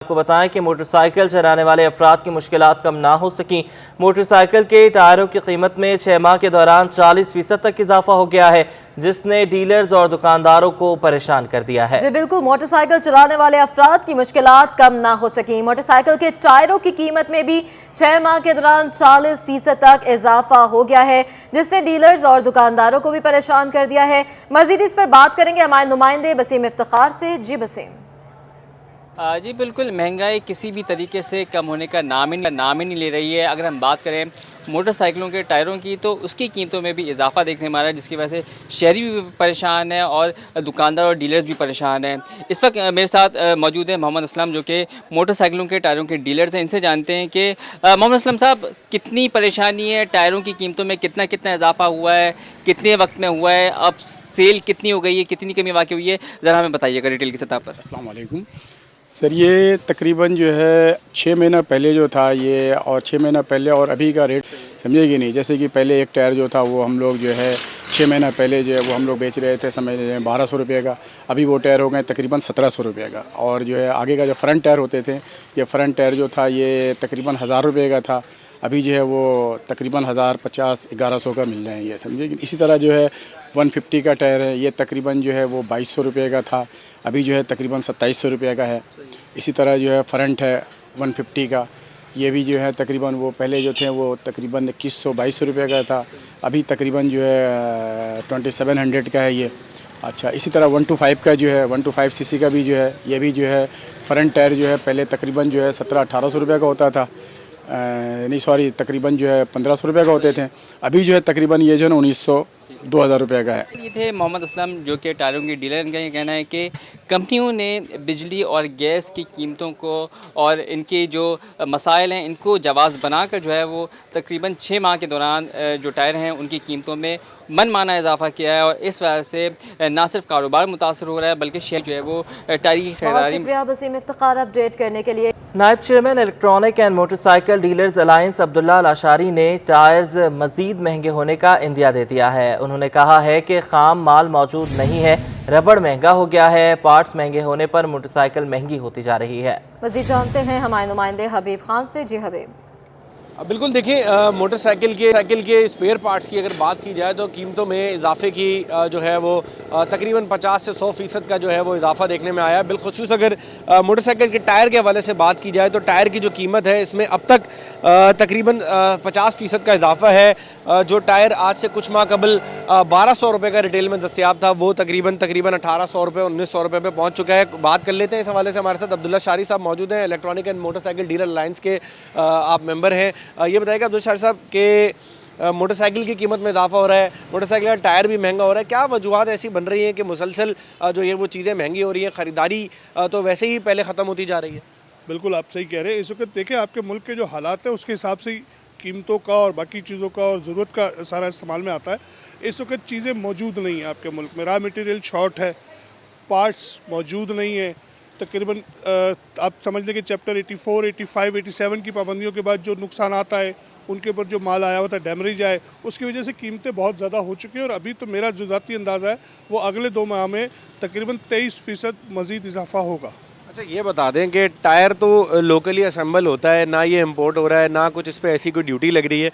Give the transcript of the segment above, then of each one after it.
आपको बताएं कि मोटरसाइकिल चलाने वाले अफराद की मुश्किलात कम ना हो सकी। मोटरसाइकिल के टायरों की कीमत में 6 माह के दौरान 40% तक इजाफा हो गया है, जिसने डीलर्स और दुकानदारों को परेशान कर दिया है। जी बिल्कुल, मोटरसाइकिल चलाने वाले अफराद की मुश्किलात कम ना हो सकी। मोटरसाइकिल के टायरों की कीमत में भी 6 माह के दौरान 40% तक इजाफा हो गया है, जिसने डीलर्स और दुकानदारों को भी परेशान कर दिया है। मजीद इस पर बात करेंगे हमारे नुमाइंदे बसीम इफ्तिखार से। जी बसीम। जी बिल्कुल, महंगाई किसी भी तरीके से कम होने का नाम ही नहीं ले रही है। अगर हम बात करें मोटरसाइकिलों के टायरों की, तो उसकी कीमतों में भी इजाफा देखने में आ रहा है, जिसकी वजह से शहरी भी परेशान है और दुकानदार और डीलर्स भी परेशान हैं। इस वक्त मेरे साथ मौजूद है मोहम्मद असलम, जो कि मोटरसाइकिलों के टायरों के डीलर्स हैं। इनसे जानते हैं कि मोहम्मद असलम साहब, कितनी परेशानी है, टायरों की कीमतों में कितना कितना इजाफा हुआ है, कितने वक्त में हुआ है, अब सेल कितनी हो गई है, कितनी कमी वाक़ई हुई है, ज़रा हमें बताइएगा डिटेल की सतह पर। अस्सलाम वालेकुम सर, ये तकरीबन जो है 6 महीना पहले जो था ये, और 6 महीना पहले और अभी का रेट समझेगी नहीं। जैसे कि पहले एक टायर जो था वो हम लोग जो है 6 महीना पहले जो है वो हम लोग बेच रहे थे, समझ लीजिए 1200 रुपये का। अभी वो टायर हो गए तकरीबन 1700 रुपये का। और जो है आगे का जो फ्रंट टायर होते थे, ये फ्रंट टायर जो था ये तकरीबन 1000 रुपये का था। अभी जो है वो तकरीबन 1050-1100 का मिल रहे हैं, ये समझिए। इसी तरह जो है 150 का टायर है, ये तकरीबन जो है वो 2200 रुपये का था, अभी जो है तकरीबन 2700 रुपये का है। इसी तरह जो है फ्रंट है 150 का, ये भी जो है तकरीबन वो पहले जो थे वो तकरीबन 2100-2200 रुपये का था, अभी तकरीबन जो है 2700 का है ये। अच्छा, इसी तरह 125 का जो है 125 सीसी का भी जो है, ये भी जो है फ्रंट टायर जो है पहले तकरीबन जो है 1700-1800 रुपये का होता था, नहीं सॉरी, तकरीबन जो है 1500 रुपये का होते थे। अभी जो है तकरीबन ये जो है 1900-2000 रुपये का है। ये थे मोहम्मद असलम, जो कि टायरों के डीलर। इनका ये कहना है कि कंपनियों ने बिजली और गैस की कीमतों को और इनके जो मसाइल हैं इनको जवाज़ बनाकर जो है वो तकरीबन 6 माह के दौरान जो टायर हैं उनकी कीमतों में मनमाना इजाफा किया है, और इस वजह से ना सिर्फ कारोबार मुतासर हो रहा है बल्कि शहर जो है वो टायर की खरीदारी। शुक्रिया बसीम इफ्तिखार अपडेट करने के लिए। नायब chairman electronic and motorcycle dealers alliance Abdullah Al Ashari ने टायर्स मजीद महंगे होने का इंदिया दे दिया है। उन्होंने कहा है कि खाम माल मौजूद नहीं है, रबड़ महंगा हो गया है, पार्ट्स महंगे होने पर मोटरसाइकिल महंगी होती जा रही है। मजीद जानते हैं हमारे नुमाइंदे हबीब खान से। जी हबीब। बिल्कुल, देखिए मोटरसाइकिल के स्पेयर पार्ट्स की अगर बात की जाए तो कीमतों में इजाफे की जो है वो तकरीबन 50 से 100% का जो है वो इजाफा देखने में आया। बिलखुसूस अगर मोटरसाइकिल के टायर के हवाले से बात की जाए तो टायर की जो कीमत है इसमें अब तक तकरीबन 50% का इजाफा है। जो टायर आज से कुछ माह कबल 1200 रुपये का रिटेल में दस्तियाब था, वो तकरीबन 1800 रुपये 1900 रुपये पे पहुँच चुका है। बात कर लेते हैं इस हवाले से, हमारे साथ अब्दुल्ला शारी साहब मौजूद हैं, electronic and motorcycle dealer alliance के आप मेंबर हैं। ये बताइएगा अब्दुल्ला शारी साहब के मोटरसाइकिल की कीमत में इजाफा हो रहा है, मोटरसाइकिल का टायर भी महंगा हो रहा है, क्या वजूहत ऐसी बन रही हैं कि मुसलसल जो ये वो चीज़ें महंगी हो रही हैं, ख़रीदारी तो वैसे ही पहले ख़त्म होती जा रही है? बिल्कुल आप सही कह रहे हैं। इस वक्त देखें आपके मुल्क के जो हालात हैं उसके हिसाब से ही कीमतों का और बाकी चीज़ों का और ज़रूरत का सारा इस्तेमाल में आता है। इस वक्त चीज़ें मौजूद नहीं हैं आपके मुल्क में, रॉ मटेरियल शॉर्ट है, पार्ट्स मौजूद नहीं है। तकरीबन आप समझ लें कि चैप्टर 84, 85, 87 की पाबंदियों के बाद जो नुकसान आता है, उनके ऊपर जो माल आया हुआ था डैमेज आए, उसकी वजह से कीमतें बहुत ज़्यादा हो चुकी हैं। और अभी तो मेरा जो ज़ाती अंदाज़ा है वो अगले 2 माह में तकरीबन 23% मज़ीद इजाफा होगा। अच्छा, ये बता दें कि टायर तो लोकली असेंबल होता है, ना ये इम्पोर्ट हो रहा है, ना कुछ इस पर ऐसी कोई ड्यूटी लग रही है।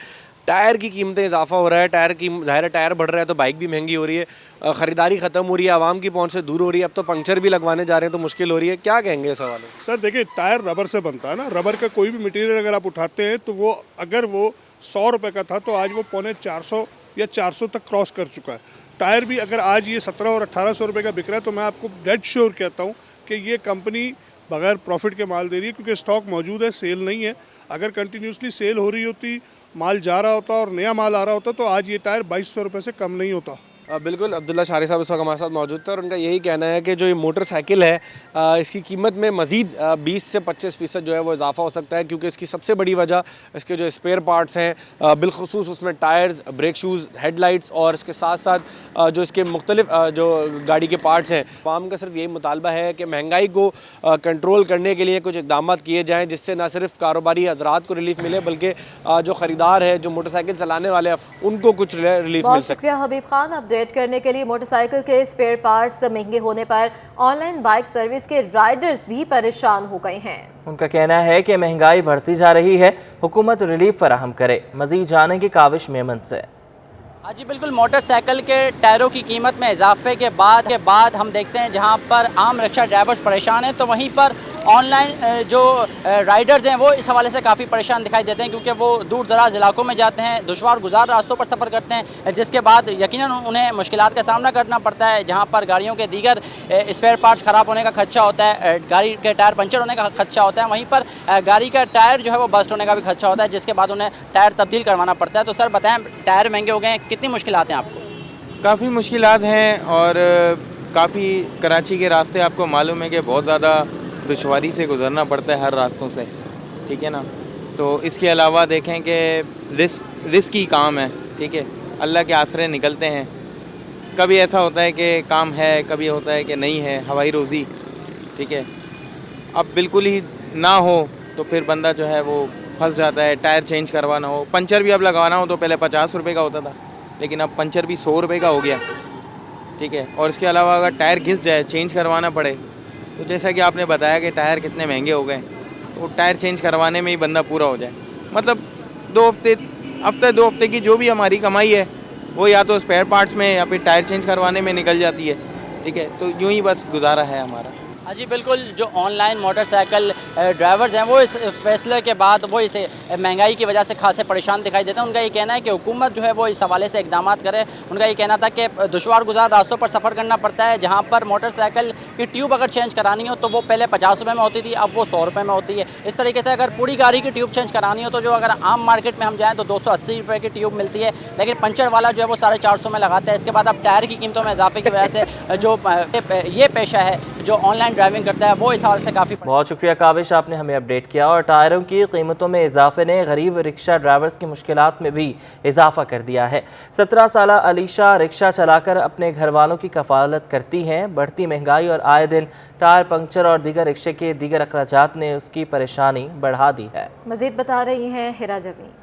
टायर की कीमतें इजाफा हो रहा है, टायर की ज़ाहिर टायर बढ़ रहा है तो बाइक भी महंगी हो रही है, ख़रीदारी ख़त्म हो रही है, आवाम की पहुंच से दूर हो रही है, अब तो पंक्चर भी लगवाने जा रहे हैं तो मुश्किल हो रही है। क्या कहेंगे इस हवाले? सर देखिए, टायर रबर से बनता है ना, रबर का कोई भी मटेरियल अगर आप उठाते हैं तो वो अगर वो 100 रुपये का था तो आज वो 450 या 400 तक क्रॉस कर चुका है। टायर भी अगर आज ये 17 और 1800 रुपये का बिक रहा है तो मैं आपको डेड श्योर कहता हूँ कि ये कंपनी बगैर प्रॉफिट के माल दे रही है, क्योंकि स्टॉक मौजूद है, सेल नहीं है। अगर कंटिन्यूसली सेल हो रही होती, माल जा रहा होता और नया माल आ रहा होता तो आज ये टायर 2200 रुपये से कम नहीं होता। बिल्कुल, अब्दुल्ला शारी साहब इस वक्त हमारे साथ मौजूद थे और उनका यही कहना है कि जो ये मोटरसाइकिल है इसकी कीमत में मज़ीद 20 से 25% जो है वो इजाफा हो सकता है, क्योंकि इसकी सबसे बड़ी वजह इसके जो स्पेयर पार्ट्स हैं, बिलखुसूस उसमें टायर्स, ब्रेक शूज़, हेडलाइट्स और इसके साथ साथ जो इसके मुख्तलिफ जो गाड़ी के पार्ट्स हैं। आवाम का सिर्फ यही मुतालबा है कि महंगाई को कंट्रोल करने के लिए कुछ इक़दाम किए जाएँ, जिससे न सिर्फ कारोबारी हज़रात को रिलीफ मिले बल्कि जो ख़रीदार है, जो मोटरसाइकिल चलाने वाले हैं, उनको कुछ रिलीफ मिल सके। शुक्रिया हबीब खान। अपडेट करने के लिए मोटरसाइकिल के स्पेयर पार्ट्स महंगे होने पर ऑनलाइन बाइक सर्विस के राइडर्स भी परेशान हो गए हैं। उनका कहना है कि महंगाई बढ़ती जा रही है, हुकूमत रिलीफ फराहम करे। मजीद जानेंगे काविश मेमन से। हाँ जी बिल्कुल, मोटरसाइकिल के टायरों की कीमत में इजाफे के बाद हम देखते हैं जहाँ पर आम रिक्शा ड्राइवर्स परेशान हैं, तो वहीं पर ऑनलाइन जो राइडर्स हैं वो इस हवाले से काफ़ी परेशान दिखाई देते हैं, क्योंकि वो दूर दराज इलाकों में जाते हैं, दुश्वार गुजार रास्तों पर सफ़र करते हैं, जिसके बाद यकीनन उन्हें मुश्किलात का सामना करना पड़ता है, जहाँ पर गाड़ियों के दीगर स्पेयर पार्ट्स ख़राब होने का खदशा होता है, गाड़ी के टायर पंचर होने का खदशा होता है, वहीं पर गाड़ी का टायर जो है वो बस्ट होने का भी खदशा होता है, जिसके बाद उन्हें टायर तब्दील करवाना पड़ता है। तो सर बताएँ, टायर महंगे हो गए हैं, कितनी मुश्किलात हैं आपको? काफ़ी मुश्किलात हैं और काफ़ी कराची के रास्ते आपको मालूम है कि बहुत ज़्यादा दुश्वारी से गुज़रना पड़ता है हर रास्तों से, ठीक है ना। तो इसके अलावा देखें कि रिस्क ही काम है, ठीक है, अल्लाह के आसरे निकलते हैं। कभी ऐसा होता है कि काम है, कभी होता है कि नहीं है, हवाई रोज़ी, ठीक है। अब बिल्कुल ही ना हो तो फिर बंदा जो है वो फंस जाता है। टायर चेंज करवाना हो, पंचर भी अब लगवाना हो तो पहले 50 रुपये का होता था, लेकिन अब पंचर भी 100 रुपये का हो गया, ठीक है। और इसके अलावा अगर टायर घिस जाए, चेंज करवाना पड़े, तो जैसा कि आपने बताया कि टायर कितने महंगे हो गए, तो टायर चेंज करवाने में ही बंदा पूरा हो जाए। मतलब 2 हफ्ते की जो भी हमारी कमाई है वो या तो स्पेयर पार्ट्स में या फिर टायर चेंज करवाने में निकल जाती है, ठीक है। तो यूँ ही बस गुजारा है हमारा। हाँ जी बिल्कुल, जो ऑनलाइन मोटरसाइकिल ड्राइवर्स हैं वो इस फैसले के बाद वो इस महंगाई की वजह से खासे परेशान दिखाई देते हैं। उनका ये कहना है कि हुकूमत जो है वो इस हवाले से इकदाम करे। उनका ये कहना था कि दुश्वार गुजार रास्तों पर सफ़र करना पड़ता है, जहाँ पर मोटरसाइकिल की ट्यूब अगर चेंज करानी हो तो वो पहले 50 रुपये में होती थी, अब वो 100 रुपये में होती है। इस तरीके से अगर पूरी गाड़ी की ट्यूब चेंज करानी हो तो जो अगर आम मार्केट में हम जाएँ तो 280 रुपये की ट्यूब मिलती है, लेकिन पंचर वाला जो है वो 450 में लगाता है। इसके बाद अब टायर की कीमतों में इजाफे की वजह से जो ये पेशा है जो ऑनलाइन ड्राइविंग करता है वो इस हाल से काफ़ी। बहुत शुक्रिया काविश, आपने हमें अपडेट किया। और टायरों की कीमतों में इजाफे ने गरीब रिक्शा ड्राइवर्स की मुश्किलात में भी इजाफा कर दिया है। 17 साला अलीशा रिक्शा चलाकर अपने घर वालों की कफालत करती हैं। बढ़ती महंगाई और आए दिन टायर पंक्चर और दीगर रिक्शे के दीगर अखराजात ने उसकी परेशानी बढ़ा दी है। मजीद बता रही हैं हिरा जमी।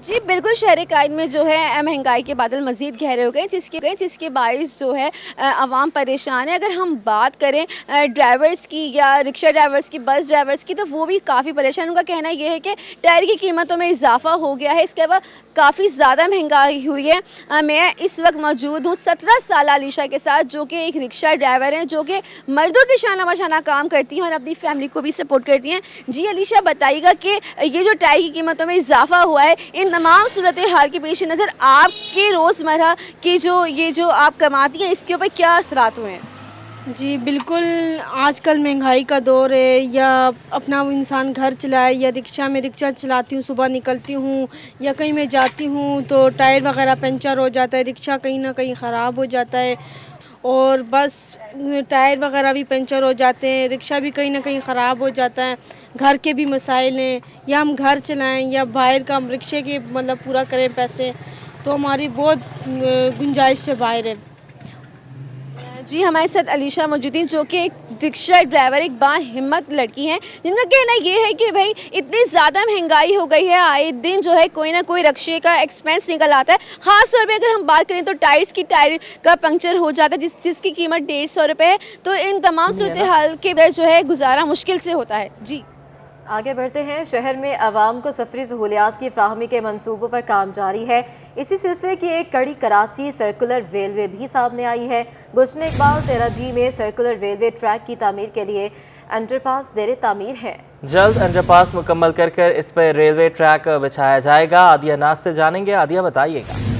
जी बिल्कुल, शहर कायद में जो है महंगाई के बादल मज़ीद गहरे हो गए, जिसके बाइस जो है आवाम परेशान है। अगर हम बात करें ड्राइवर्स की या रिक्शा ड्राइवर्स की, बस ड्राइवर्स की, तो वो भी काफ़ी परेशान। उनका कहना ये है कि टायर की कीमतों में इजाफा हो गया है, इसके अलावा काफ़ी ज़्यादा महंगाई हुई है। मैं इस वक्त मौजूद हूँ 17 साल अलीशा के साथ, जो कि एक रिक्शा ड्राइवर हैं, जो कि मर्दों के शाना बशाना काम करती हैं और अपनी फैमिली को भी सपोर्ट करती हैं। जी अलीशा, बताइएगा कि ये जो टायर की कीमतों में इजाफा हुआ है, इन तमाम सूरत हाल के पेश नज़र आपके रोज़मर्रा की जो आप कमाती हैं, इसके ऊपर क्या असरात हुए हैं? जी बिल्कुल, आजकल महंगाई का दौर है, या अपना इंसान घर चलाए या रिक्शा चलाती हूँ, सुबह निकलती हूँ या कहीं मैं जाती हूँ तो टायर वगैरह पंचर हो जाता है, रिक्शा कहीं ना कहीं ख़राब हो जाता है, और बस टायर वगैरह भी पंचर हो जाते हैं, रिक्शा भी कहीं ना कहीं ख़राब हो जाता है। घर के भी मसाइल हैं, या हम घर चलाएं या बाहर का हम रिक्शे के मतलब पूरा करें पैसे, तो हमारी बहुत गुंजाइश से बाहर है। जी हमारे साथ अलीशा मौजूद हैं, जो कि एक रिक्शा ड्राइवर, एक बाहिम्मत लड़की हैं, जिनका कहना ये है कि भाई इतनी ज़्यादा महंगाई हो गई है, आए दिन जो है कोई ना कोई रिक्शे का एक्सपेंस निकल आता है। ख़ास तौर पे अगर हम बात करें तो टायर का पंक्चर हो जाता है, जिसकी कीमत 150 रुपये है। तो इन तमाम सूरत हाल के अंदर जो है गुजारा मुश्किल से होता है। जी आगे बढ़ते हैं। शहर में आवाम को सफरी सहूलियात की फ्राहमी के मंसूबों पर काम जारी है। इसी सिलसिले की एक कड़ी कराची सर्कुलर रेलवे भी सामने आई है। गुलशन इकबाल 13G में सर्कुलर रेलवे ट्रैक की तामीर के लिए अंडरपास ज़ेरे तामीर है। जल्द अंडरपास मुकम्मल कर इस पर रेलवे ट्रैक बिछाया जाएगा। आदिया नाज से जानेंगे। आदिया, बताइएगा।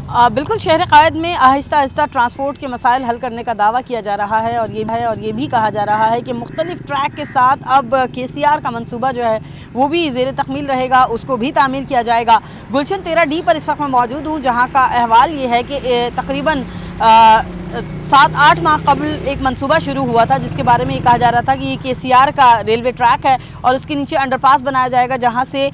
बिल्कुल, शहर कायद में आहिस्ता आहिस्ता ट्रांसपोर्ट के मसाइल हल करने का दावा किया जा रहा है, और ये भी कहा जा रहा है कि मुख्तलिफ ट्रैक के साथ अब KCR का मंसूबा जो है वो भी ज़ेर तकमील रहेगा, उसको भी तामीर किया जाएगा। गुलशन 13D पर इस वक्त मैं मौजूद हूँ, जहाँ का अहवाल ये है कि तकरीबन 7-8 माह कबल एक मंसूबा शुरू हुआ था जिसके बारे में ये कहा जा रहा था कि ये केसीआर का रेलवे ट्रैक है और उसके नीचे अंडरपास बनाया जाएगा जहां से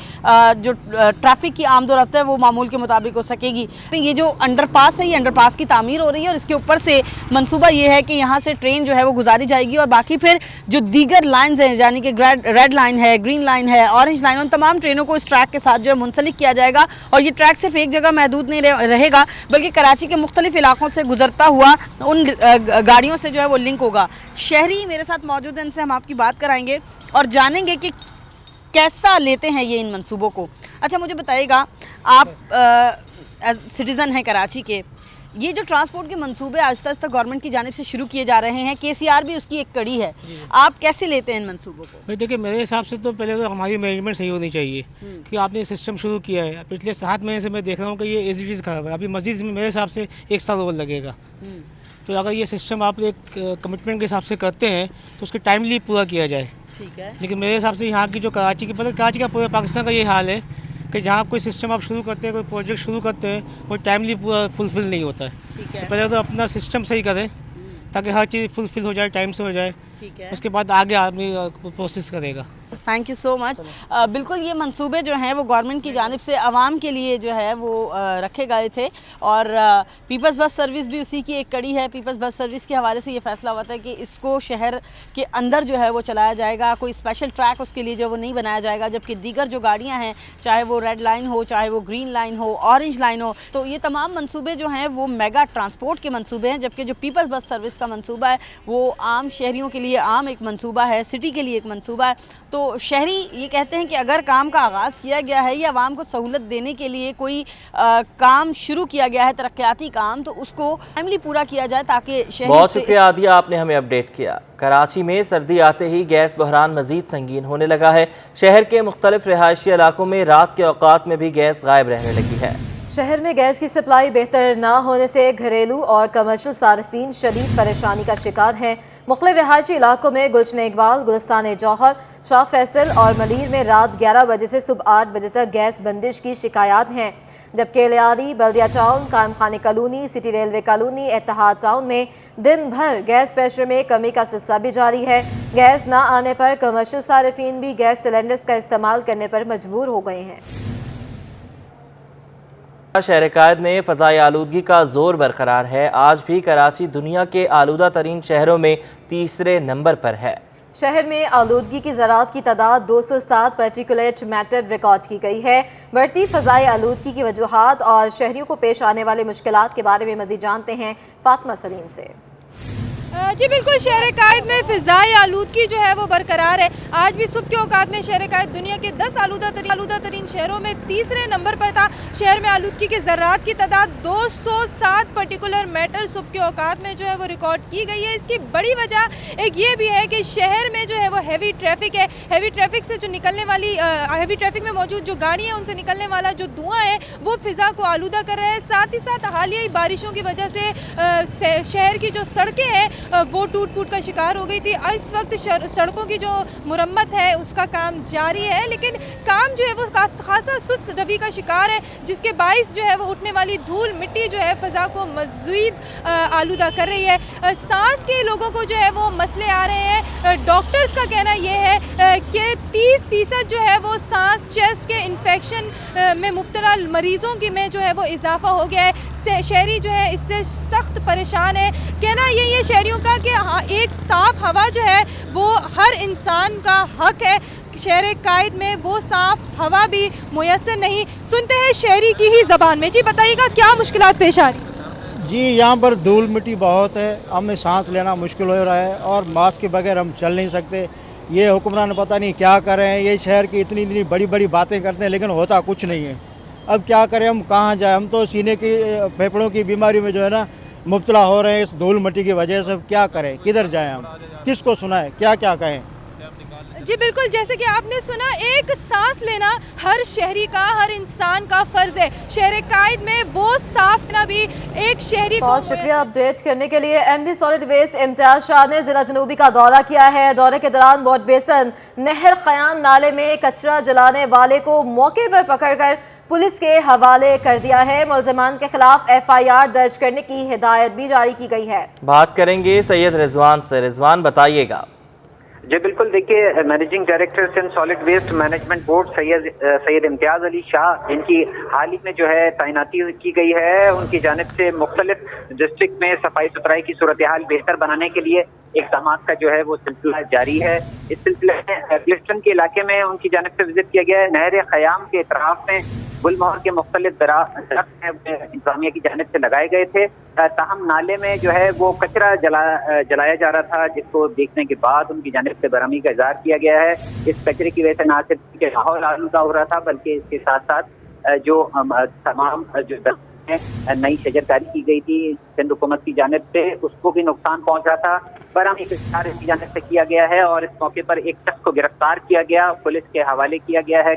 जो ट्रैफिक की आमदोरफ्त है वो मामूल के मुताबिक हो सकेगी। ये जो अंडरपास है ये अंडरपास की तामीर हो रही है और इसके ऊपर से मंसूबा ये है कि यहाँ से ट्रेन जो है वो गुजारी जाएगी और बाकी फिर जो दीगर लाइन्स हैं यानी कि रेड लाइन है, ग्रीन लाइन है, ऑरेंज लाइन, उन तमाम ट्रेनों को इस ट्रैक के साथ जो है मुंसलिक किया जाएगा। और ये ट्रैक सिर्फ एक जगह महदूद नहीं रहेगा बल्कि कराची के मुख्तलिफ इलाकों से गुजरता हुआ उन गाड़ियों से जो है वो लिंक होगा। शहरी मेरे साथ मौजूद हैं, इनसे हम आपकी बात कराएंगे और जानेंगे कि कैसा लेते हैं ये इन मंसूबों को। अच्छा मुझे बताइएगा, आप सिटीज़न हैं कराची के, ये जो ट्रांसपोर्ट के मंसूबे आहिस्ता आहिस्ता गवर्नमेंट की जानिब से शुरू किए जा रहे हैं, केसीआर भी उसकी एक कड़ी है, आप कैसे लेते हैं इन मंसूबों को? भाई देखिए, मेरे हिसाब से तो पहले तो हमारी मैनेजमेंट सही होनी चाहिए कि आपने ये सिस्टम शुरू किया है। पिछले 7 महीने से मैं देख रहा हूँ कि ये एज इट इज़ खराब है। अभी मस्जिद में मेरे हिसाब से 1 साल और लगेगा। तो अगर ये सिस्टम आप एक कमिटमेंट के हिसाब से करते हैं तो उसके टाइमली पूरा किया जाए। ठीक है। लेकिन मेरे हिसाब से यहाँ की जो कराची का पूरे पाकिस्तान का ये हाल है कि जहाँ कोई सिस्टम आप शुरू करते हैं, कोई प्रोजेक्ट शुरू करते हैं, वो टाइमली पूरा फुलफ़िल नहीं होता है। तो पहले तो अपना सिस्टम सही करें ताकि हर चीज़ फुलफ़िल हो जाए, टाइम से हो जाए। ठीक है। उसके बाद आगे आदमी प्रोसेस करेगा। Thank you so much. बिल्कुल ये मंसूबे जो हैं वो गवर्नमेंट की जानिब से आवाम के लिए जो है वो रखे गए थे और पीपल्स बस सर्विस भी उसी की एक कड़ी है। पीपल्स बस सर्विस के हवाले से ये फैसला हुआ था कि इसको शहर के अंदर जो है वो चलाया जाएगा, कोई स्पेशल ट्रैक उसके लिए जो वो नहीं बनाया जाएगा। जबकि दीगर जो गाड़ियाँ हैं, चाहे वो रेड लाइन हो, चाहे वो ग्रीन लाइन हो, ऑरेंज लाइन हो, तो ये तमाम मंसूबे जो हैं वो मेगा ट्रांसपोर्ट के मंसूबे हैं। जबकि जो पीपल्स बस सर्विस का मंसूबा है वो आम शहरियों के लिए आम एक मंसूबा है, सिटी के लिए एक मंसूबा है। तो शहरी ये कहते हैं कि अगर काम का आगाज़ किया गया है या आवाम को सहूलत देने के लिए कोई काम शुरू किया गया है, तरक्याती काम, तो उसको टाइमली पूरा किया जाए ताकि शहरी। बहुत शुक्रिया आदिया, आपने हमें अपडेट किया। कराची में सर्दी आते ही गैस बहरान मजीद संगीन होने लगा है। शहर के मुख्तलिफ रिहायशी इलाकों में रात के औकात में भी गैस गायब रहने लगी है। शहर में गैस की सप्लाई बेहतर ना होने से घरेलू और कमर्शियल सार्फिन शदीद परेशानी का शिकार हैं। मुख्तलिफ रिहायशी इलाकों में गुलशन इकबाल, गुलिस्तान जौहर, शाह फैसल और मलीर में रात 11 बजे से सुबह 8 बजे तक गैस बंदिश की शिकायत हैं। जबकि लियारी, बल्दिया town, Qaimkhani colony, city railway colony, Ittehad town में दिन भर गैस प्रेशर में कमी का सिलसिला भी जारी है। गैस ना आने पर कमर्शियल सार्फिन भी गैस सिलेंडर्स का इस्तेमाल करने पर मजबूर हो गए हैं। शहर कायद में फ़ज़ाई आलूदगी का जोर बरकरार है। आज भी कराची दुनिया के आलूदा तरीन शहरों में 3रे नंबर पर है। शहर में आलूदगी की ज़रात की तादाद 207 पार्टिकुलेट मैटर रिकॉर्ड की गई है। बढ़ती फ़ज़ाई आलूदगी की वजूहात और शहरियों को पेश आने वाले मुश्किलात के बारे में मज़ीद जानते हैं फातिमा सलीम से। जी बिल्कुल, शहर कायद में फ़िज़ाई आलूदगी जो है वो बरकरार है। आज भी सुबह के औकात में शहर कायद दुनिया के 10 आलूदा तरीन शहरों में 3रे नंबर पर था। शहर में आलूदगी के ज़रात की तादाद 207 पर्टिकुलर मैटर सुबह के औकात में जो है वो रिकॉर्ड की गई है। इसकी बड़ी वजह एक ये भी है कि शहर में जो है वो हैवी ट्रैफिक है। हैवी ट्रैफिक से जो निकलने वाली हैवी ट्रैफिक में मौजूद जो गाड़ियाँ हैं उनसे निकलने वाला जो धुआं है वो फ़िज़ा को आलूदा कर रहा है। साथ ही साथ हालिया बारिशों की वजह से शहर की जो सड़कें हैं वो टूट का शिकार हो गई थी। इस वक्त सड़कों की जो मुरम्मत है उसका काम जारी है, लेकिन काम जो है वो खासा सुस्त रवि का शिकार है, जिसके बाइस जो है वो उठने वाली धूल मिट्टी जो है फ़ज़ा को मज़ीद आलूदा कर रही है। सांस के लोगों को जो है वो मसले आ रहे हैं। डॉक्टर्स का कहना यह है कि 30% जो है वो सांस चेस्ट के इन्फेक्शन में मुब्तला मरीज़ों की में जो है वो इजाफा हो गया है। शहरी जो है इससे सख्त परेशान है। कहना यही है शहरियों का कि हाँ, एक साफ़ हवा जो है वो हर इंसान का हक है। शहर कायद में वो साफ़ हवा भी मुयस्सर नहीं। सुनते हैं शहरी की ही ज़बान में। जी बताइएगा क्या मुश्किलात पेश आ रही? जी यहाँ पर धूल मिट्टी बहुत है, हमें सांस लेना मुश्किल हो रहा है और मास्क के बगैर हम चल नहीं सकते। ये हुक्मरान पता नहीं क्या कर रहे हैं। ये शहर की इतनी बड़ी बड़ी बातें करते हैं लेकिन होता कुछ नहीं है। अब क्या करें, हम कहाँ जाए? हम तो सीने की फेफड़ों की बीमारी में जो है ना मुब्तला हो रहे हैं इस धूल मिट्टी की वजह से। क्या करें, किधर जाएं, हम किसको सुनाएं, क्या क्या कहें? जी बिल्कुल, जैसे कि आपने सुना, एक सांस लेना हर शहरी का, हर इंसान का फर्ज है। शहर कायद में वो साफ लेना भी एक शहरी को। बहुत शुक्रिया अपडेट करने के लिए। MD solid waste Imtiaz Shah ने जिला जनूबी का दौरा किया है। दौरे के दौरान बोट बेसन नहर क़याम नाले में कचरा जलाने वाले को मौके पर पकड़कर पुलिस के हवाले कर दिया है। मुलजमान के खिलाफ FIR दर्ज करने की हिदायत भी जारी की गई है। बात करेंगे सैयद रिजवान से। रिजवान, बताइएगा। जी बिल्कुल, देखिए managing director Sindh solid waste management board Syed Imtiaz Ali Shah, इनकी हाल ही में जो है तैनाती की गई है। उनकी जानिब से मुख्तलिफ डिस्ट्रिक्ट में सफाई सुथराई की सूरत हाल बेहतर बनाने के लिए इक़दाम का जो है वो सिलसिला जारी है। इस सिलसिले में क्लिस्टन के इलाके में उनकी जानिब से विजिट किया गया है। नहर क़याम के इतराफ में गुलमोहर के मुख्तलिफ दरख्त इंतजामिया की जानिब से लगाए गए थे। ताहम नाले में जो है वो कचरा जलाया जा रहा था, जिसको देखने के बाद उनकी जानिब से बरहमी का इज़हार किया गया है। इस कचरे की वजह से न सिर्फ माहौल आलूदा हो रहा था, बल्कि इसके साथ साथ जो तमाम जो नई शजरकारी की गई थी सिंध हुकूमत की जानिब से, उसको भी नुकसान पहुंच रहा था। बरहमी का इज़हार इनकी जानिब से किया गया है और इस मौके पर एक शख्स को गिरफ्तार किया गया, पुलिस के हवाले किया गया है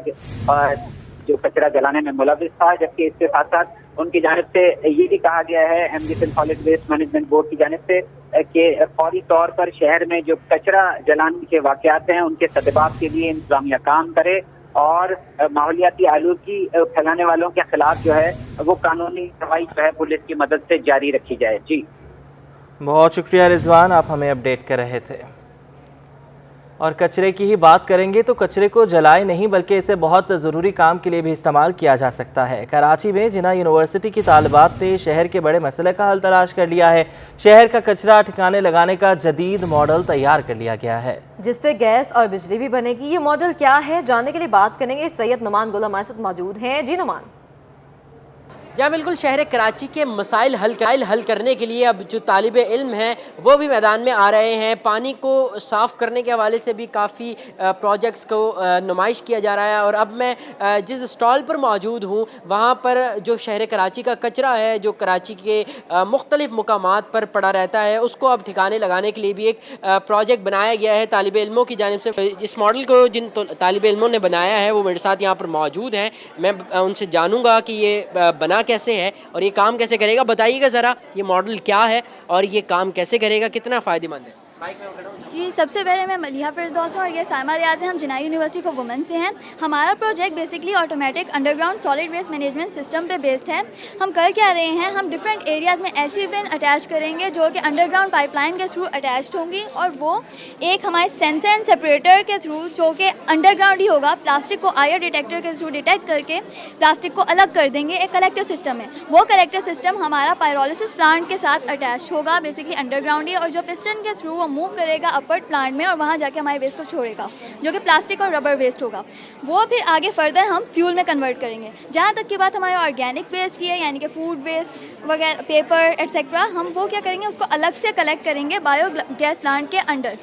जो कचरा जलाने में मुलविस था। जबकि इसके साथ साथ उनकी जानिब से ये भी कहा गया है MD Sindh solid waste management board की जानिब से कि फौरी तौर पर शहर में जो कचरा जलाने के वाक़यात हैं उनके सदबाब के लिए इंतजामिया काम करे और माहौलियाती आलूदगी फैलाने वालों के खिलाफ जो है वो कानूनी कार्रवाई जो है पुलिस की मदद से जारी रखी जाए। जी बहुत शुक्रिया रिजवान, आप हमें अपडेट कर रहे थे। और कचरे की ही बात करेंगे तो कचरे को जलाए नहीं बल्कि इसे बहुत ज़रूरी काम के लिए भी इस्तेमाल किया जा सकता है। कराची में जिन्ना यूनिवर्सिटी की तालिबात ने शहर के बड़े मसले का हल तलाश कर लिया है। शहर का कचरा ठिकाने लगाने का जदीद मॉडल तैयार कर लिया गया है, जिससे गैस और बिजली भी बनेगी। ये मॉडल क्या है, जानने के लिए बात करेंगे। सैयद नुमान गुल हमारे साथ मौजूद हैं। जी नुमान। जहाँ बिल्कुल शहर कराची के मसाइल हल करने के लिए अब जो तालिब इल्म हैं वो भी मैदान में आ रहे हैं। पानी को साफ़ करने के हवाले से भी काफ़ी प्रोजेक्ट्स को नुमाइश किया जा रहा है। और अब मैं जिस स्टॉल पर मौजूद हूँ वहाँ पर जो शहर कराची का कचरा है, जो कराची के मुख्तलिफ़ मुकामात पर पड़ा रहता है, उसको अब ठिकाने लगाने के लिए भी एक प्रोजेक्ट बनाया गया है तालिब इल्मों की जानिब से। इस मॉडल को जिन तालिब इल्मों ने बनाया है वो मेरे साथ यहाँ पर मौजूद हैं। मैं उनसे जानूँगा कि ये बना कैसे है और ये काम कैसे करेगा। बताइएगा ज़रा ये मॉडल क्या है और ये काम कैसे करेगा, कितना फ़ायदेमंद है। जी सबसे पहले मैं मलिहा फिरदौस हूँ और ये साइमा रियाज है। हम जिन्ना यूनिवर्सिटी फॉर वुमेन से हैं। हमारा project basically automatic underground solid waste management system पे बेस्ड है। हम कर क्या रहे हैं, हम डिफरेंट एरियाज़ में ऐसी बिन अटैच करेंगे जो कि अंडरग्राउंड पाइपलाइन के थ्रू अटैच्ड होंगी और वो एक हमारे सेंसर एंड सेपरेटर के थ्रू जो कि अंडरग्राउंड ही होगा, प्लास्टिक को आयर डिटेक्टर के थ्रू डिटेक्ट करके प्लास्टिक को अलग कर देंगे। एक कलेक्टर सिस्टम है, वो कलेक्टर सिस्टम हमारा पायरोलिसिस प्लांट के साथ अटैच्ड होगा, बेसिकली अंडरग्राउंड ही, और जो पिस्टन के थ्रू वो मूव करेगा अपवर्ड प्लांट में और वहाँ जाके हमारे वेस्ट को छोड़ेगा जो कि प्लास्टिक और रबर वेस्ट होगा। वो फिर आगे फर्दर हम फ्यूल में कन्वर्ट करेंगे। जहाँ तक की बात हमारे ऑर्गेनिक वेस्ट की है, यानी कि फूड वेस्ट वगैरह, पेपर एट्सेट्रा, हम वो क्या करेंगे, उसको अलग से कलेक्ट करेंगे बायोगैस प्लांट के अंडर।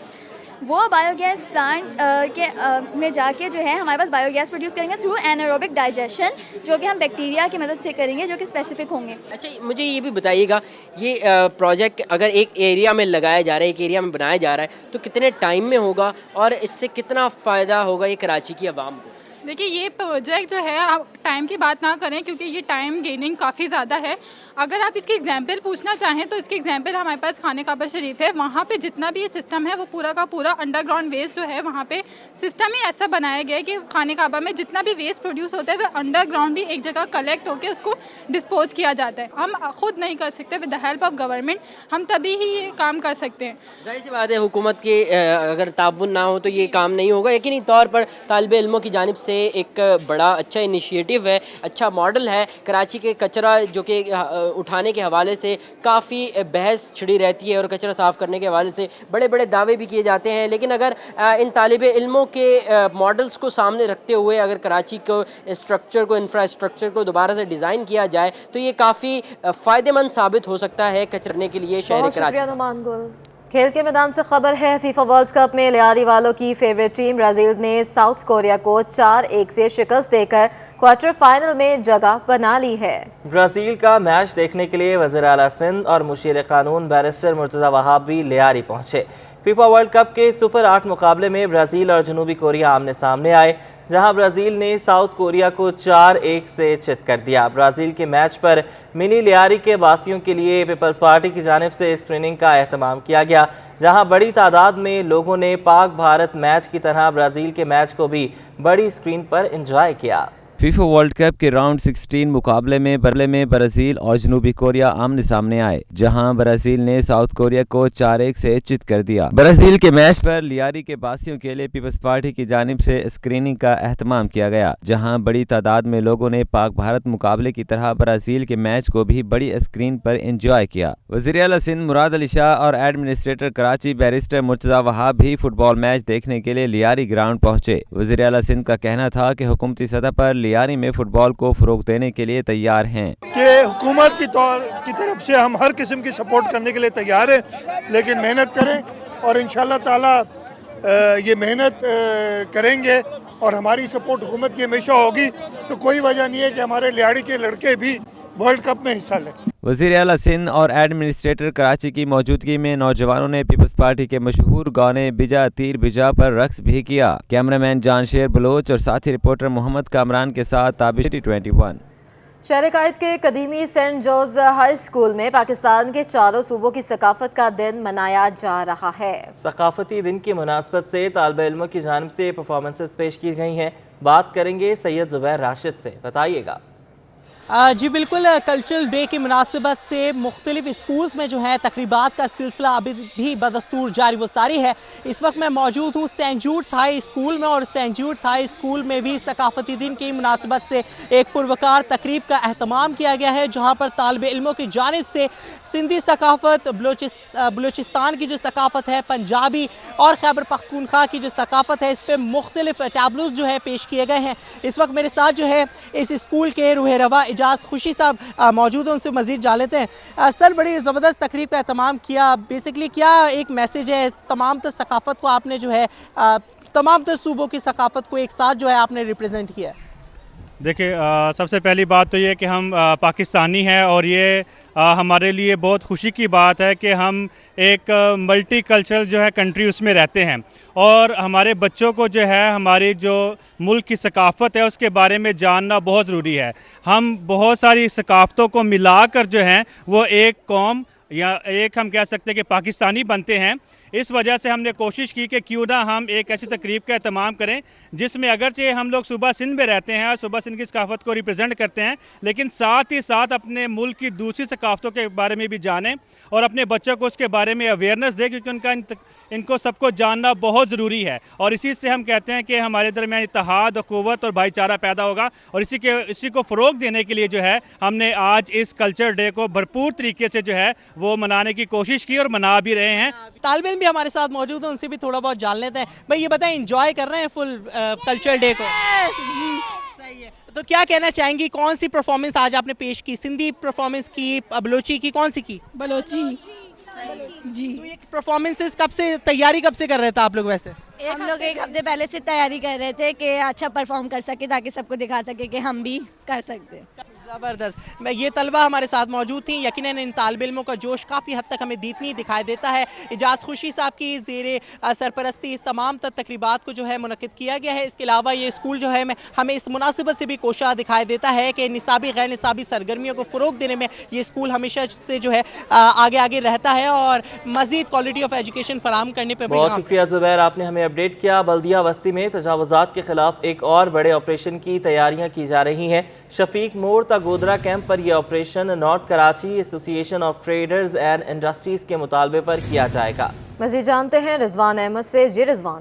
वो बायोगैस प्लांट में जाके जो है हमारे पास बायोगैस प्रोड्यूस करेंगे थ्रू एनारोबिक डाइजेशन, जो कि हम बैक्टीरिया की मदद से करेंगे जो कि स्पेसिफिक होंगे। अच्छा मुझे ये भी बताइएगा, ये प्रोजेक्ट अगर एक एरिया में लगाया जा रहा है, एक एरिया में बनाया जा रहा है, तो कितने टाइम में होगा और इससे कितना फ़ायदा होगा ये कराची की आवाम को? देखिए ये प्रोजेक्ट जो है, आप टाइम की बात ना करें क्योंकि ये टाइम गेनिंग काफ़ी ज़्यादा है। अगर आप इसकी एग्जांपल पूछना चाहें तो इसकी एग्जांपल हमारे पास खाने काबा शरीफ है। वहाँ पे जितना भी ये सिस्टम है वो पूरा का पूरा अंडरग्राउंड वेस्ट जो है, वहाँ पे सिस्टम ही ऐसा बनाया गया है कि खाने काबा में जितना भी वेस्ट प्रोड्यूस होता है वो अंडरग्राउंड भी एक जगह कलेक्ट होकर उसको डिस्पोज किया जाता है। हम खुद नहीं कर सकते, with the help of government हम तभी ही ये काम कर सकते हैं। जाहिर सी बात है, हुकूमत के अगर ताउन ना हो तो ये काम नहीं होगा। यकीनी तौर पर तालिब इल्मों की जानिब से एक बड़ा अच्छा इनिशिएटिव है, अच्छा मॉडल है। कराची के कचरा जो कि उठाने के हवाले से काफ़ी बहस छिड़ी रहती है और कचरा साफ़ करने के हवाले से बड़े बड़े दावे भी किए जाते हैं, लेकिन अगर इन तालिब इल्मों के मॉडल्स को सामने रखते हुए अगर कराची को स्ट्रक्चर को, इंफ्रास्ट्रक्चर को दोबारा से डिज़ाइन किया जाए तो ये काफ़ी फ़ायदेमंद साबित हो सकता है कचरने के लिए शहर कराची। खेल के मैदान से खबर है, फीफा वर्ल्ड कप में लियारी वालों की फेवरेट टीम ब्राज़ील ने साउथ कोरिया को 4-1 से शिकस्त देकर क्वार्टर फाइनल में जगह बना ली है। ब्राज़ील का मैच देखने के लिए वज़ीर आला सिंध और मुशीर कानून बैरिस्टर मुर्तज़ा वहाब भी लियारी पहुंचे। फीफा वर्ल्ड कप के सुपर 8 मुकाबले में ब्राज़ील और जनूबी कोरिया आमने सामने आए, जहां ब्राज़ील ने साउथ कोरिया को 4-1 से चित कर दिया। ब्राज़ील के मैच पर मिनी लियारी के वासियों के लिए पीपल्स पार्टी की जानिब से स्क्रीनिंग का एहतमाम किया गया, जहां बड़ी तादाद में लोगों ने पाक भारत मैच की तरह ब्राज़ील के मैच को भी बड़ी स्क्रीन पर एंजॉय किया। फीफा वर्ल्ड कप के राउंड 16 मुकाबले में ब्राज़ील और जनूबी कोरिया आमने सामने आए, जहां ब्राज़ील ने साउथ कोरिया को 4-1 से चित कर दिया। ब्राज़ील के मैच पर लियारी के बासियों के लिए पीपल्स पार्टी की जानिब से स्क्रीनिंग का एहतमाम किया गया, जहां बड़ी तादाद में लोगों ने पाक भारत मुकाबले की तरह ब्राज़ील के मैच को भी बड़ी स्क्रीन पर एंजॉय किया। वज़ीर आला सिंध मुराद अली शाह और एडमिनिस्ट्रेटर कराची बैरिस्टर मुर्तज़ा वहाब भी फुटबॉल मैच देखने के लिए लियारी ग्राउंड पहुंचे। वज़ीर आला सिंध का कहना था कि हुकूमती सतह पर लियारी में फुटबॉल को फरोग देने के लिए तैयार हैं कि हुकूमत की तरफ से हम हर किस्म की सपोर्ट करने के लिए तैयार हैं, लेकिन मेहनत करें और इंशाल्लाह ताला ये मेहनत करेंगे और हमारी सपोर्ट हुकूमत की हमेशा होगी। तो कोई वजह नहीं है कि हमारे लियारी के लड़के भी वर्ल्ड कप में हिस्सा लें। वज़ीर आला सिंध और एडमिनिस्ट्रेटर कराची की मौजूदगी में नौजवानों ने पीपल्स पार्टी के मशहूर गाने बिजा तीर बिजा पर रक्स भी किया। कैमरामैन जानशेर बलोच और साथी रिपोर्टर मोहम्मद कामरान के साथ ताबिश 21। शहर कायद के कदीमी सेंट जॉर्ज हाई स्कूल में पाकिस्तान के चारों सूबों की सकाफत का दिन मनाया जा रहा है। सकाफती दिन की मुनासबत से तालिब इल्मों की जानिब से परफॉर्मेंसेस पेश की गई हैं। बात करेंगे सैयद जुबैर राशिद से, बताइएगा। जी बिल्कुल, कल्चरल डे की मुनासिबत से मुख्तलिफ स्कूल्स में जो है तकरीबात का सिलसिला अभी भी बदस्तूर जारी व सारी है। इस वक्त मैं मौजूद हूँ सेंट जूड्स हाई स्कूल में, और सेंट जूड्स हाई स्कूल में भी सकाफती दिन की मुनासिबत से एक पुरवकार तकरीब का अहतमाम किया गया है, जहाँ पर तालिब इल्मों की जानिब से सिंधी सकाफत, बलूचिस्तान की जो सकाफत है, पंजाबी और खैबर पख्तूनख्वा की जो सकाफत है, इस पर मुख्तलिफ टैबलोज जो है पेश किए गए हैं। इस वक्त मेरे साथ जो है इस स्कूल के रूह रवा इजाज खुशी साहब मौजूद हैं, उनसे मजीद जान लेते हैं। सर, बड़ी ज़बरदस्त तकरीब का एहतमाम किया, बेसिकली क्या एक मैसेज है तमाम तर सकाफत को आपने जो है तमाम तर सूबों की सकाफत को एक साथ जो है आपने रिप्रेजेंट किया? देखिए, सबसे पहली बात तो ये कि हम पाकिस्तानी हैं और ये हमारे लिए बहुत खुशी की बात है कि हम एक मल्टी कल्चरल जो है कंट्री उसमें रहते हैं, और हमारे बच्चों को जो है हमारी जो मुल्क की सकाफ़त है उसके बारे में जानना बहुत ज़रूरी है। हम बहुत सारी सकाफ़तों को मिलाकर जो हैं वो एक कौम या एक हम कह सकते हैं कि पाकिस्तानी बनते हैं। इस वजह से हमने कोशिश की कि क्यों ना हम एक ऐसी तकरीब का एहतमाम करें जिसमें अगरचे हम लोग सूबा सिंध में रहते हैं और सूबा सिंध की सकाफ़त को रिप्रेजेंट करते हैं, लेकिन साथ ही साथ अपने मुल्क की दूसरी सकाफ़तों के बारे में भी जानें और अपने बच्चों को उसके बारे में अवेयरनेस दें, क्योंकि इनको सबको जानना बहुत ज़रूरी है। और इसी से हम कहते हैं कि हमारे दरमियान इत्तेहाद, क़ुव्वत और भाईचारा पैदा होगा, और इसी को फ़रोग देने के लिए जो है हमने आज इस कल्चर डे को भरपूर तरीके से जो है वो मनाने की कोशिश की और मना भी रहे हैं। तालिब इल्म भी हमारे साथ मौजूद हैं, उनसे भी थोड़ा बहुत जान लेते हैं। भाई ये बताएं, एंजॉय कर रहे हैं फुल कल्चरल डे को? जी सही है। तो क्या कहना चाहेंगी, कौन सी परफॉर्मेंस आज आपने पेश की? सिंधी परफॉर्मेंस की, बलोची की, कौन सी की? बलोची जी। तो ये परफॉर्मेंसेस कब से, तैयारी कब से कर रहे थे आप लोग? वैसे हम लोग एक हफ्ते पहले से तैयारी कर रहे थे कि अच्छा परफॉर्म कर सके, ताकि सबको दिखा सके कि हम भी कर सकते हैं। ज़बरदस्त। मैं ये तलबा हमारे साथ मौजूद थी, यकीनन इन तालिब इल्मों का जोश काफ़ी हद तक हमें दीतनी दिखाई देता है। इजाज़ खुशी साहब की ज़ेरे सरपरस्ती इस तमाम तकरीबात को जो है मुनक़िद किया गया है। इसके अलावा ये स्कूल जो है हमें इस मुनासिबत से भी कोशिश दिखाई देता है कि निसाबी गैर निसाबी सरगर्मियों को फ़रोग देने में ये स्कूल हमेशा से जो है आगे आगे रहता है और मज़ीद क्वालिटी ऑफ एजुकेशन फराहम करने पर। बहुत शुक्रिया ज़ुबैर, आपने हमें अपडेट किया। बल्दिया बस्ती में तजावुज़ात के खिलाफ एक और बड़े ऑपरेशन की तैयारियाँ की जा रही हैं। शफीक मोड़ गोदरा कैंप पर यह operation north Karachi association of traders and industries के मुतालबे पर किया जाएगा। मज़ीद जानते हैं रिजवान अहमद से। जी रिजवान,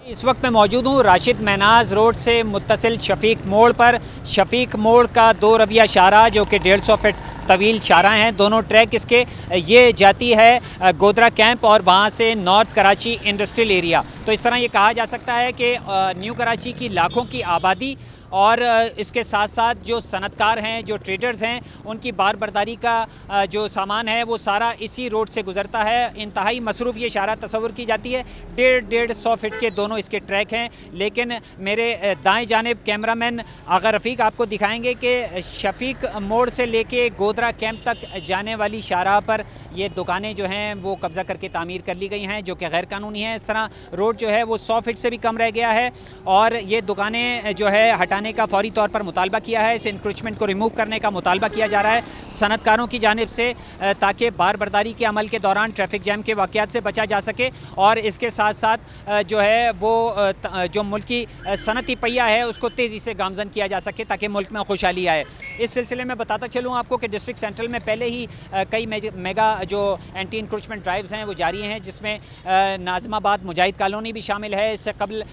इस वक्त मैं मौजूद हूँ राशिद महनाज रोड से मुत्तसिल शफीक मोड़ पर। शफीक मोड़ का 2 रबिया शाहराह जो कि 150 फीट तवील शाहराह हैं, दोनों ट्रैक इसके, ये जाती है गोदरा कैंप और वहाँ से नॉर्थ कराची इंडस्ट्रियल एरिया। तो इस तरह ये कहा जा सकता है कि न्यू कराची की लाखों की आबादी और इसके साथ साथ जो सनतकार हैं, जो ट्रेडर्स हैं, उनकी बार बर्दारी का जो सामान है वो सारा इसी रोड से गुजरता है। इंतहाई मसरूफ़ ये शाहराह तस्वुर की जाती है। 150 फीट के दोनों इसके ट्रैक हैं, लेकिन मेरे दाएं जानिब कैमरामैन आगा रफ़ीक आपको दिखाएंगे कि शफीक मोड़ से लेके गोदरा कैंप तक जाने वाली शाहराह पर ये दुकानें जो हैं वो कब्ज़ा करके तामीर कर ली गई हैं, जो कि गैर कानूनी हैं। इस तरह रोड जो है वो 100 फीट से भी कम रह गया है और ये दुकानें जो है हटाने का फौरी तौर पर मुतालबा किया है। इस इंक्रोचमेंट को रिमूव करने का मुतालबा किया जा रहा है सनतकारों की जानिब से, ताकि बार बर्दारी के अमल के दौरान ट्रैफिक जैम के वाक़यात से बचा जा सके। और इसके साथ साथ जो है वो जो मुल्की सनती पहिया है उसको तेज़ी से गामजन किया जा सके ताकि मुल्क में खुशहाली आए। इस सिलसिले में बताता चलूँ आपको कि डिस्ट्रिक्ट सेंट्रल में पहले ही कई मेगा जो एंटी इंक्रोचमेंट ड्राइव्स हैं वो जारी हैं, जिसमें नाज़माबाद मुजाहिद कॉलोनी भी शामिल है। इससे कबल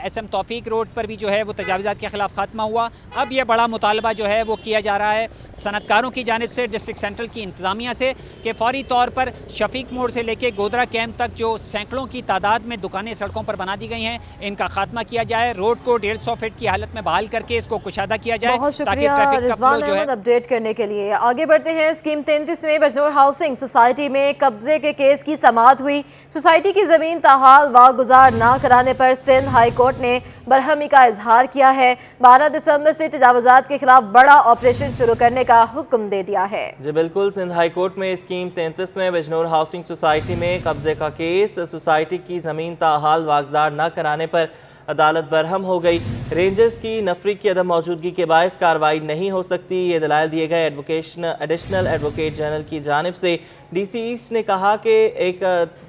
SM तौफीक रोड पर भी जो है वो तजावुज़ात के ख़िलाफ़ खात्मा हुआ। अब ये बड़ा मुतालबा जो है वो किया जा रहा है सनतकारों की जानिब से डिस्ट्रिक्ट सेंट्रल की इंतज़ामिया से कि फ़ौरी तौर पर शफीक मोड़ से लेके गोदरा कैंप तक जो सैकड़ों की तादाद में दुकानें सड़कों पर बना दी गई हैं, इनका खात्मा किया जाए। रोड को 150 फीट की हालत में बहाल करके इसको कुशादा किया जाए। बहुत शुक्रिया रिजवान अहमद अपडेट करने के लिए। आगे बढ़ते हैं। स्कीम 33 में बजनूर हाउसिंग सोसाइटी में कब्जे के केस की समाअत हुई। सोसाइटी की ज़मीन ताहाल वागुजार न कराने पर सिंध हाई कोर्ट ने बरहमी का इजहार किया है। 12 दिसंबर से तजावुज़ात के खिलाफ बड़ा ऑपरेशन शुरू करने का हुक्म दे दिया है। जी बिल्कुल, सिंध हाई कोर्ट में स्कीम 33 में बजनूर हाउसिंग सोसाइटी में कब्जे का केस, सोसाइटी की ज़मीन ताहाल वागुजार न कराने पर अदालत बरहम हो गई। रेंजर्स की नफरी की अदम मौजूदगी के बायस कार्रवाई नहीं हो सकती, ये दलाइल दिए गए। एडिशनल एडवोकेट जनरल की जानिब से DC ईस्ट ने कहा कि एक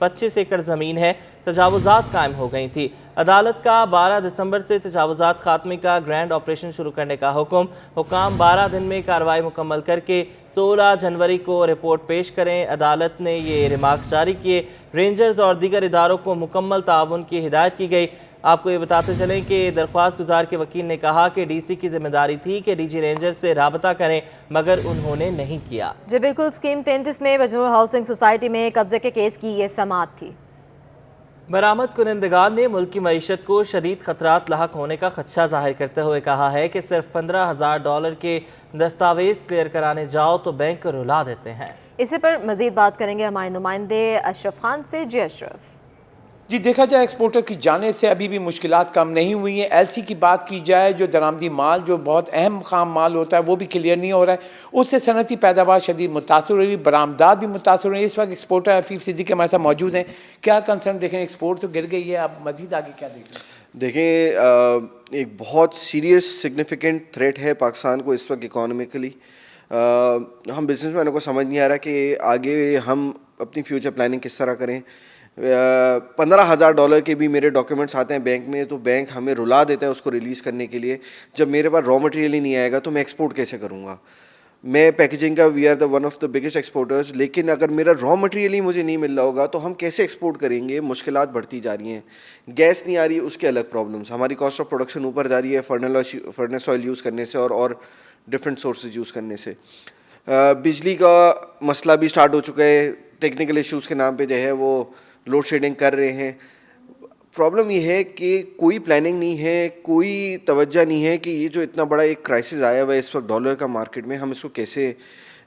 25 एकड़ ज़मीन है, तजावुज़ात कायम हो गई थी। अदालत का 12 दिसंबर से तजावुज़ात खात्मे का ग्रैंड ऑपरेशन शुरू करने का हुक्म 12 दिन में कार्रवाई मुकम्मल करके 16 जनवरी को रिपोर्ट पेश करें। अदालत ने ये रिमार्क्स जारी किए। रेंजर्स और दीगर इदारों को मुकम्मल ताउन की हिदायत की गई। आपको ये बताते चलें कि दरख्वास्त गुजार के वकील ने कहा कि DC की जिम्मेदारी थी कि DG रेंजर से राबता करें, मगर उन्होंने नहीं किया। जी बिल्कुल, स्कीम 33 में बजनूर हाउसिंग सोसाइटी में कब्जे के केस की ये समाअत थी। बरामद कुनिंदगान ने मुल्क की मईशत को शदीद खतरात लाहक होने का खदशा जाहिर करते हुए कहा है कि सिर्फ $15,000 के दस्तावेज क्लियर कराने जाओ तो बैंक रुला देते हैं। इसी पर मजीद बात करेंगे हमारे नुमाइंदे अशरफ खान से। जी अशरफ। जी, देखा जाए एक्सपोर्टर की जानिब से अभी भी मुश्किलात कम नहीं हुई हैं। LC की बात की जाए, जो दरामदी माल जो बहुत अहम खाम माल होता है वो भी क्लियर नहीं हो रहा है, उससे सनती पैदावार शदीद मुतासर हो रही, बरामदात भी मुतासर हो रही है। इस वक्त एक्सपोर्टर हफीफ सिद्दीकी हमारे साथ मौजूद हैं। क्या कंसर्न देखें, एक्सपोर्ट तो गिर गई है, आप मजीद आगे क्या देखें? देखें, एक बहुत सीरियस सिग्निफिकेंट थ्रेट है पाकिस्तान को इस वक्त इकोनॉमिकली। हम बिजनेसमैनों को समझ नहीं आ रहा कि आगे हम अपनी फ्यूचर प्लानिंग किस तरह करें। $15,000 के भी मेरे डॉक्यूमेंट्स आते हैं बैंक में, तो बैंक हमें रुला देता है उसको रिलीज़ करने के लिए। जब मेरे पास रॉ मटेरियल ही नहीं आएगा तो मैं एक्सपोर्ट कैसे करूँगा? मैं पैकेजिंग का we are the one of the biggest exporters, लेकिन अगर मेरा रॉ मटेरियल ही मुझे नहीं मिल रहा होगा तो हम कैसे एक्सपोर्ट करेंगे? मुश्किलात बढ़ती जा रही हैं। गैस नहीं आ रही, उसके अलग प्रॉब्लम्स। हमारी कॉस्ट ऑफ प्रोडक्शन ऊपर जा रही है फर्नेस ऑयल यूज़ करने से और डिफरेंट सोर्सेज यूज़ करने से। बिजली का मसला भी स्टार्ट हो चुका है। टेक्निकल इश्यूज़ के नाम पे जो है वो लोड शेडिंग कर रहे हैं। प्रॉब्लम ये है कि कोई प्लानिंग नहीं है, कोई तवज्जो नहीं है कि ये जो इतना बड़ा एक क्राइसिस आया हुआ है इस वक्त डॉलर का मार्केट में, हम इसको कैसे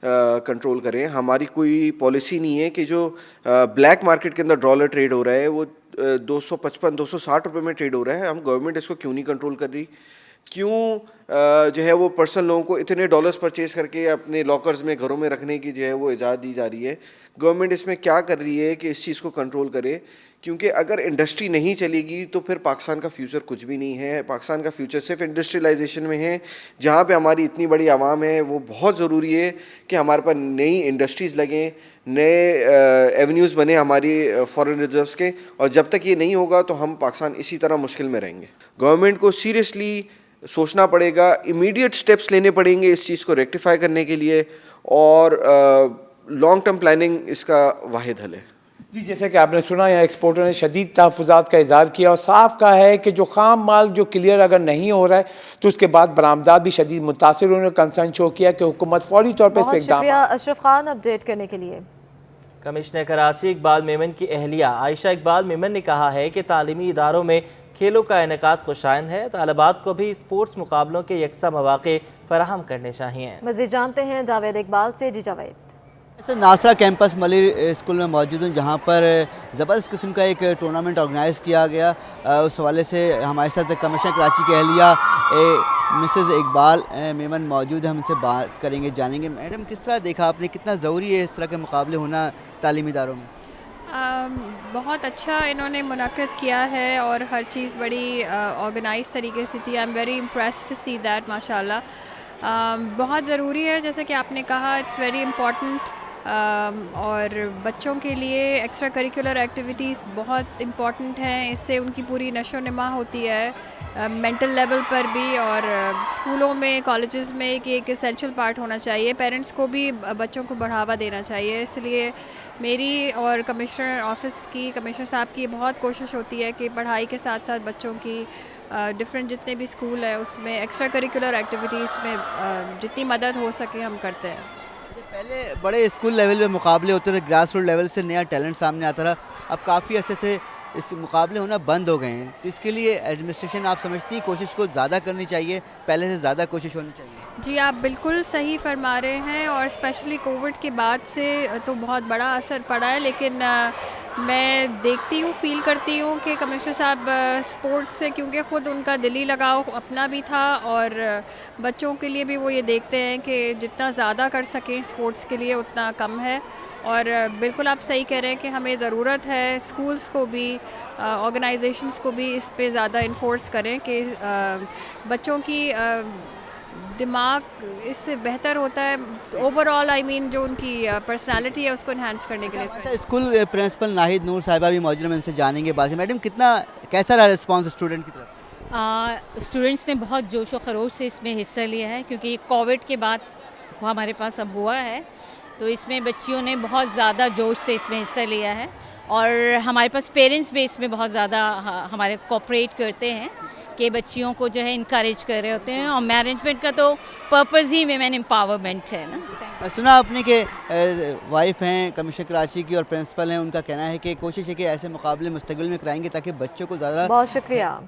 कंट्रोल करें। हमारी कोई पॉलिसी नहीं है कि जो ब्लैक मार्केट के अंदर डॉलर ट्रेड हो रहा है वो 255-260 रुपये में ट्रेड हो रहा है, हम गवर्नमेंट इसको क्यों नहीं कंट्रोल कर रही? क्यों जो है वो पर्सनल लोगों को इतने डॉलर्स परचेज़ करके अपने लॉकर्स में घरों में रखने की जो है वो इजाज़त दी जा रही है? गवर्नमेंट इसमें क्या कर रही है कि इस चीज़ को कंट्रोल करे? क्योंकि अगर इंडस्ट्री नहीं चलेगी तो फिर पाकिस्तान का फ्यूचर कुछ भी नहीं है। पाकिस्तान का फ्यूचर सिर्फ इंडस्ट्रियलाइजेशन में है। जहाँ पे हमारी इतनी बड़ी आवाम है, वो बहुत ज़रूरी है कि हमारे पास नई इंडस्ट्रीज़ लगें, नए एवेन्यूज़ बने हमारी फॉरेन रिजर्व्स के, और जब तक ये नहीं होगा तो हम पाकिस्तान इसी तरह मुश्किल में रहेंगे। गवर्नमेंट को सीरियसली सोचना पड़ेगा, इमीडिएट स्टेप्स लेने पड़ेंगे इस चीज़ को रेक्टिफाई करने के लिए, और लॉन्ग टर्म प्लानिंग इसका वाहिद हल है। जी, जैसे कि आपने सुना, यहाँ एक्सपोर्टर ने शदीद तहफ़्फ़ुज़ात का इज़हार किया और साफ कहा है कि जो खाम माल जो क्लियर अगर नहीं हो रहा है तो उसके बाद बरामदात भी शदीद मुतासिर। उन्होंने कंसर्न शो किया कि हुकूमत फौरी तौर पर इस पर इक़दाम। शुक्रिया अशरफ खान अपडेट करने के लिए। कमिश्नर कराची इकबाल मेमन की अहलिया आयशा इकबाल मेमन ने कहा है कि तालीमी इदारों में खेलों का इनेकाद खुशाइन है। तालिबात को भी स्पोर्ट्स मुकाबलों के यकसा मौक़े फराहम करने चाहिए। मज़ीद जानते हैं जावेद इकबाल से। जी जावेद। नासरा कैंपस मलिर स्कूल में मौजूद हूँ, जहाँ पर ज़बरदस्त किस्म का एक टूर्नामेंट ऑर्गेनाइज़ किया गया। उस हवाले से हमारे साथ कमिश्नर कराची की अहलिया मिसेज़ इकबाल मेमन मौजूद है। हम उनसे बात करेंगे, जानेंगे। मैडम, किस तरह देखा आपने, कितना ज़रूरी है इस तरह के मुकाबले होना तालीमी इदारों में? बहुत अच्छा इन्होंने मुनक़्क़द किया है और हर चीज़ बड़ी ऑर्गेनाइज तरीके से थी। I am very impressed to see that. माशाल्लाह बहुत ज़रूरी है, जैसे कि आपने कहा, इट्स वेरी इम्पॉर्टेंट। और बच्चों के लिए एक्स्ट्रा करिकुलर एक्टिविटीज़ बहुत इम्पॉर्टेंट हैं। इससे उनकी पूरी नशो नमा होती है मेंटल लेवल पर भी, और स्कूलों में, कॉलेजेस में एक एसेंशियल पार्ट होना चाहिए। पेरेंट्स को भी बच्चों को बढ़ावा देना चाहिए। इसलिए मेरी और कमिश्नर ऑफिस की, कमिश्नर साहब की बहुत कोशिश होती है कि पढ़ाई के साथ साथ बच्चों की डिफरेंट जितने भी स्कूल हैं उसमें एक्स्ट्रा करिकुलर एक्टिविटीज़ में जितनी मदद हो सके हम करते हैं। पहले बड़े स्कूल लेवल पे मुकाबले होते थे, ग्रास रूट लेवल से नया टैलेंट सामने आता रहा। अब काफ़ी अर्से से इस मुकाबले होना बंद हो गए हैं, तो इसके लिए एडमिनिस्ट्रेशन आप समझती है कोशिश को ज़्यादा करनी चाहिए, पहले से ज़्यादा कोशिश होनी चाहिए? जी, आप बिल्कुल सही फरमा रहे हैं, और स्पेशली कोविड के बाद से तो बहुत बड़ा असर पड़ा है। लेकिन मैं देखती हूँ, फील करती हूँ कि कमिश्नर साहब स्पोर्ट्स से, क्योंकि ख़ुद उनका दिली लगाव अपना भी था और बच्चों के लिए भी वो ये देखते हैं कि जितना ज़्यादा कर सकें स्पोर्ट्स के लिए उतना कम है। और बिल्कुल आप सही कह रहे हैं कि हमें ज़रूरत है स्कूल्स को भी, ऑर्गेनाइजेशंस को भी इस पे ज़्यादा इन्फोर्स करें कि बच्चों की दिमाग इससे बेहतर होता है ओवरऑल। आई मीन जो उनकी पर्सनालिटी है उसको इन्हांस करने के लिए। स्कूल प्रिंसिपल नाहिद नूर साहिबा भी मौजूद हैं, उनसे जानेंगे बात। मैडम, कैसा रहा रिस्पॉन्स स्टूडेंट की तरफ से? स्टूडेंट्स ने बहुत जोश और ख़रोश से इसमें हिस्सा लिया है, क्योंकि कोविड के बाद वो हमारे पास अब हुआ है, तो इसमें बच्चियों ने बहुत ज़्यादा जोश से इसमें हिस्सा लिया है। और हमारे पास पेरेंट्स भी इसमें बहुत ज़्यादा हमारे कोऑपरेट करते हैं कि बच्चियों को जो है इनकरेज कर रहे होते हैं। और मैनेजमेंट का तो पर्पज़ ही वुमेन एम्पावरमेंट है ना। सुना आपने कि वाइफ हैं कमिश्नर कराची की और प्रिंसिपल हैं, उनका कहना है कि कोशिश है कि ऐसे मुकाबले मुस्तक़बिल में कराएंगे ताकि बच्चों को ज़्यादा। बहुत शुक्रिया।